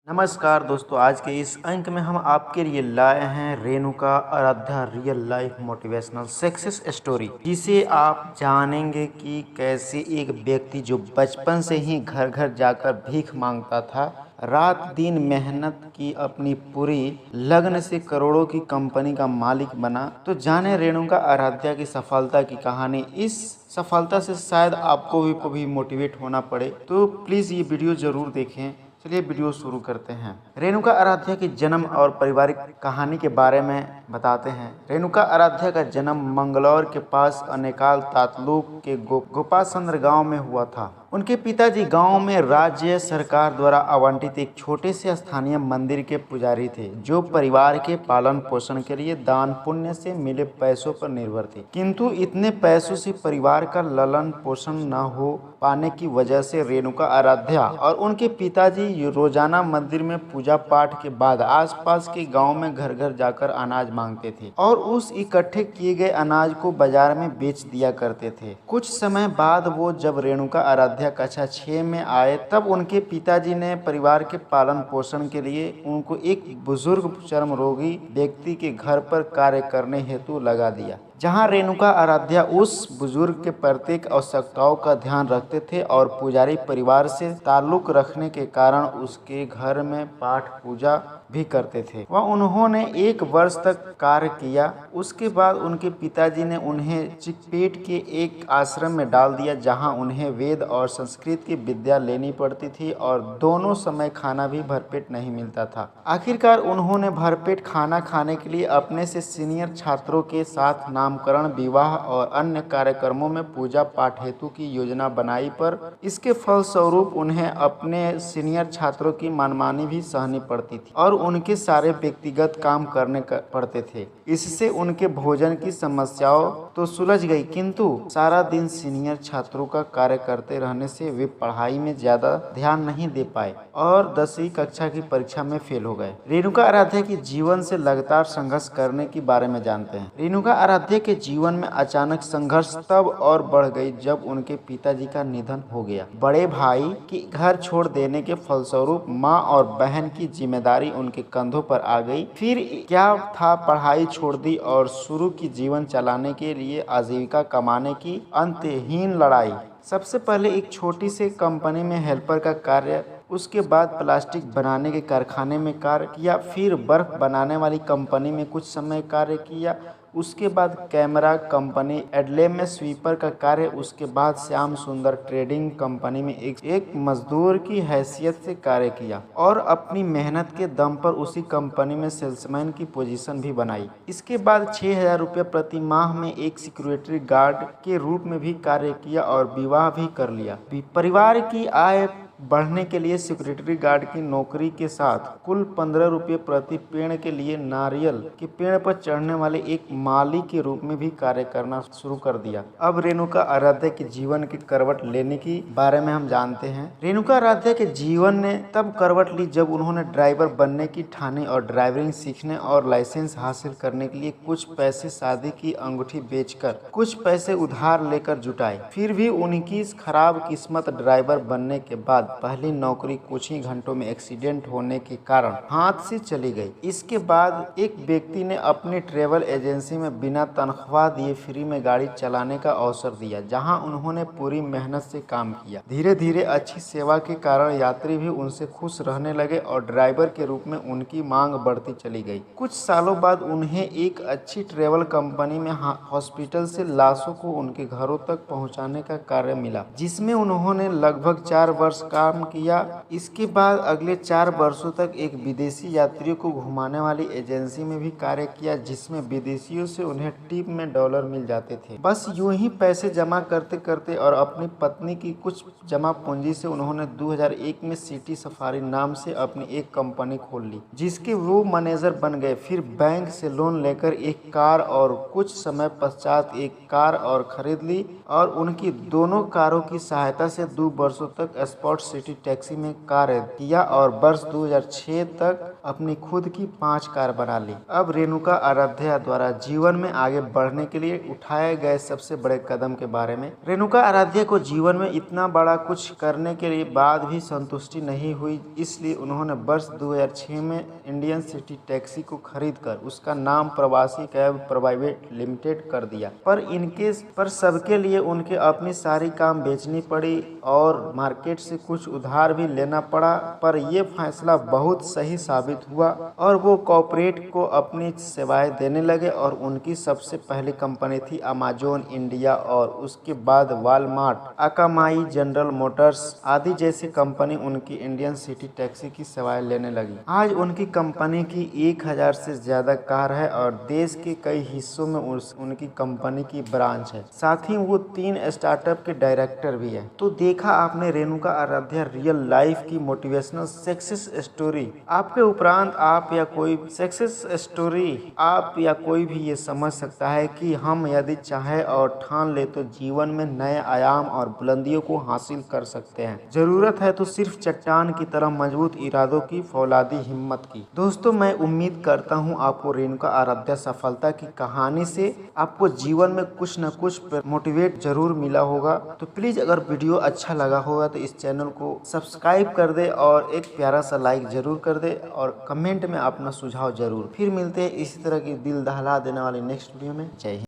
नमस्कार दोस्तों, आज के इस अंक में हम आपके लिए लाए हैं Renuka Aaradhya real life motivational success story, जिसे आप जानेंगे कि कैसे एक व्यक्ति जो बचपन से ही घर घर जाकर भीख मांगता था, रात दिन मेहनत की अपनी पूरी लगन से करोड़ों की कंपनी का मालिक बना। तो जाने रेणुका आराध्या की सफलता की कहानी। इस सफलता से शायद आपको भी कभी मोटिवेट होना पड़े, तो प्लीज़ ये वीडियो ज़रूर देखें। चलिए वीडियो शुरू करते हैं। रेणुका आराध्या की जन्म और पारिवारिक कहानी के बारे में बताते हैं। रेणुका आराध्या का जन्म मंगलौर के पास अनेकाल तातलुक के गोपाचंद्र गांव में हुआ था। उनके पिताजी गांव में राज्य सरकार द्वारा आवंटित एक छोटे से स्थानीय मंदिर के पुजारी थे, जो परिवार के पालन पोषण के लिए दान पुण्य से मिले पैसों पर निर्भर थे। किंतु इतने पैसों से परिवार का ललन पोषण न हो पाने की वजह से रेणुका आराध्या और उनके पिताजी रोजाना मंदिर में पूजा पाठ के बाद आसपास के गांव में घर घर जाकर अनाज मांगते थे और उस इकट्ठे किए गए अनाज को बाजार में बेच दिया करते थे। कुछ समय बाद वो जब रेणुका आराध्या कक्षा 6 में आए, तब उनके पिताजी ने परिवार के पालन पोषण के लिए उनको एक बुजुर्ग चर्म रोगी व्यक्ति के घर पर कार्य करने हेतु लगा दिया, जहां रेणुका आराध्या उस बुजुर्ग के प्रत्येक आवश्यकताओं का ध्यान रखते थे और पुजारी परिवार से ताल्लुक रखने के कारण उसके घर में पाठ पूजा भी करते थे। वह उन्होंने 1 वर्ष तक कार्य किया। उसके बाद उनके पिताजी ने उन्हें चिकपेट के एक आश्रम में डाल दिया, जहां उन्हें वेद और संस्कृत की विद्या लेनी पड़ती थी और दोनों समय खाना भी भरपेट नहीं मिलता था। आखिरकार उन्होंने भरपेट खाना खाने के लिए अपने से सीनियर छात्रों के साथ नामकरण, विवाह और अन्य कार्यक्रमों में पूजा पाठ हेतु की योजना बनाई, पर इसके फलस्वरूप उन्हें अपने सीनियर छात्रों की मनमानी भी सहनी पड़ती थी और उनके सारे व्यक्तिगत काम करने पड़ते थे। इससे उनके भोजन की समस्याओं तो सुलझ गई, किंतु सारा दिन सीनियर छात्रों का कार्य करते रहने से वे पढ़ाई में ज्यादा ध्यान नहीं दे पाए और 10वीं कक्षा की परीक्षा में फेल हो गए। रेणुका आराध्या के जीवन से लगातार संघर्ष करने के बारे में जानते हैं। रेणुका आराध्या के जीवन में अचानक संघर्ष तब और बढ़ गई जब उनके पिताजी का निधन हो गया। बड़े भाई की घर छोड़ देने के फलस्वरूप माँ और बहन की जिम्मेदारी उनके कंधों पर आ गई। फिर क्या था, पढ़ाई छोड़ दी और शुरू की जीवन चलाने के लिए आजीविका कमाने की अंतहीन लड़ाई। सबसे पहले एक छोटी सी कंपनी में हेल्पर का कार्य, उसके बाद प्लास्टिक बनाने के कारखाने में कार्य किया, फिर बर्फ बनाने वाली कंपनी में कुछ समय कार्य किया, उसके बाद कैमरा कंपनी एडले में स्वीपर का कार्य, उसके बाद श्याम सुंदर ट्रेडिंग कंपनी में एक मजदूर की हैसियत से कार्य किया और अपनी मेहनत के दम पर उसी कंपनी में सेल्समैन की पोजीशन भी बनाई। इसके बाद 6,000 रुपये प्रति माह में एक सिक्योरिटी गार्ड के रूप में भी कार्य किया और विवाह भी कर लिया। परिवार की आय बढ़ने के लिए सिक्योरिटी गार्ड की नौकरी के साथ कुल 15 रुपये प्रति पेड़ के लिए नारियल के पेड़ पर चढ़ने वाले एक माली के रूप में भी कार्य करना शुरू कर दिया। अब रेणुका आराध्या के जीवन की करवट लेने की बारे में हम जानते हैं। रेणुका आराध्या के जीवन ने तब करवट ली जब उन्होंने ड्राइवर बनने की ठानी और ड्राइविंग सीखने और लाइसेंस हासिल करने के लिए कुछ पैसे शादी की अंगूठी बेचकर कुछ पैसे उधार लेकर जुटाए। फिर भी उनकी खराब किस्मत, ड्राइवर बनने के बाद पहली नौकरी कुछ ही घंटों में एक्सीडेंट होने के कारण हाथ से चली गई। इसके बाद एक व्यक्ति ने अपनी ट्रेवल एजेंसी में बिना तनख्वाह दिए फ्री में गाड़ी चलाने का अवसर दिया, जहां उन्होंने पूरी मेहनत से काम किया। धीरे धीरे अच्छी सेवा के कारण यात्री भी उनसे खुश रहने लगे और ड्राइवर के रूप में उनकी मांग बढ़ती चली गई। कुछ सालों बाद उन्हें एक अच्छी ट्रेवल कंपनी में हॉस्पिटल से लाशों को उनके घरों तक पहुंचाने का कार्य मिला, जिसमें उन्होंने लगभग 4 वर्ष काम किया। इसके बाद अगले 4 वर्षों तक एक विदेशी यात्रियों को घुमाने वाली एजेंसी में भी कार्य किया, जिसमें विदेशियों से उन्हें टिप में डॉलर मिल जाते थे। बस यूं ही पैसे जमा करते करते और अपनी पत्नी की कुछ जमा पूंजी से उन्होंने 2001 में सिटी सफारी नाम से अपनी एक कंपनी खोल ली, जिसके वो मैनेजर बन गए। फिर बैंक से लोन लेकर एक कार और कुछ समय पश्चात एक कार और खरीद ली और उनकी दोनों कारों की सहायता से 2 वर्षों तक स्पॉट सिटी टैक्सी में कार्य किया और वर्ष 2006 तक अपनी खुद की 5 कार बना ली। अब रेणुका आराध्या द्वारा जीवन में आगे बढ़ने के लिए उठाए गए सबसे बड़े कदम के बारे में। रेणुका आराध्या को जीवन में इतना बड़ा कुछ करने के लिए बाद भी संतुष्टि नहीं हुई, इसलिए उन्होंने वर्ष 2006 में इंडियन सिटी टैक्सी को खरीदकर उसका नाम प्रवासी कैब प्राइवेट लिमिटेड कर दिया। पर सबके लिए उनके अपनी सारी काम बेचनी पड़ी और मार्केट से कुछ उधार भी लेना पड़ा। पर यह फैसला बहुत सही साबित हुआ और वो कॉर्पोरेट को अपनी सेवाएं देने लगे और उनकी सबसे पहली कंपनी थी अमेजॉन इंडिया और उसके बाद वॉलमार्ट, अकामाई, जनरल मोटर्स आदि जैसी कंपनी उनकी इंडियन सिटी टैक्सी की सेवाएं लेने लगी। आज उनकी कंपनी की 1000 से ज्यादा कार है और देश के कई हिस्सों में उनकी कंपनी की ब्रांच है। साथ ही वो 3 स्टार्टअप के डायरेक्टर भी है। तो देखा आपने रेणुका आराध्या रियल लाइफ की मोटिवेशनल सक्सेस स्टोरी। आपके उपरांत आप या कोई भी ये समझ सकता है कि हम यदि चाहे और ठान ले तो जीवन में नए आयाम और बुलंदियों को हासिल कर सकते हैं। जरूरत है तो सिर्फ चट्टान की तरह मजबूत इरादों की, फौलादी हिम्मत की। दोस्तों, मैं उम्मीद करता हूँ आपको रेणुका आराध्या सफलता की कहानी से आपको जीवन में कुछ न कुछ मोटिवेट जरूर मिला होगा। तो प्लीज अगर वीडियो अच्छा लगा होगा तो इस चैनल को सब्सक्राइब कर दे और एक प्यारा सा लाइक जरूर कर दे और कमेंट में अपना सुझाव जरूर। फिर मिलते हैं इसी तरह की दिल दहला देने वाली नेक्स्ट वीडियो में। जय हिंद।